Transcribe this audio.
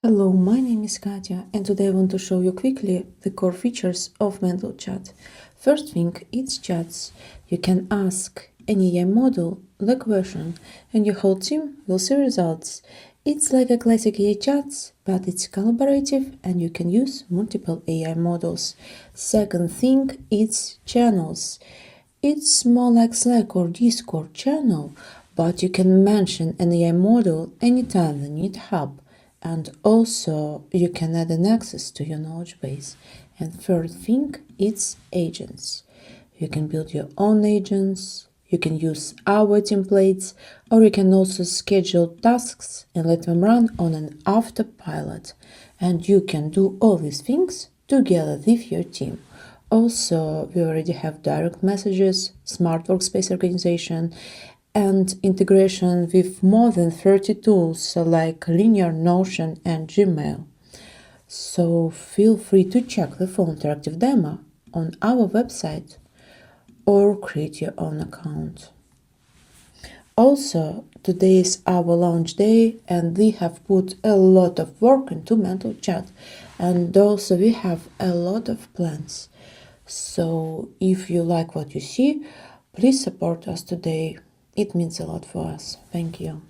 Hello, my name is Katya, and today I want to show you quickly the core features of Mantle Chat. First thing, it's chats. You can ask any AI model the question, and your whole team will see results. It's like a classic AI chats, but it's collaborative, and you can use multiple AI models. Second thing, it's channels. It's more like Slack or Discord channel, but you can mention an AI model anytime you need help. And also you can add an access to your knowledge base. And third thing, it's agents. You can build your own agents, you can use our templates, or you can also schedule tasks and let them run on an autopilot. And you can do all these things together with your team. Also, we already have direct messages, smart workspace organization, and integration with more than 30 tools like Linear, Notion, and Gmail. So feel free to check the full interactive demo on our website or create your own account. Also, today is our launch day and we have put a lot of work into Mantle Chat, and also we have a lot of plans. So if you like what you see, please support us today. It means a lot for us. Thank you.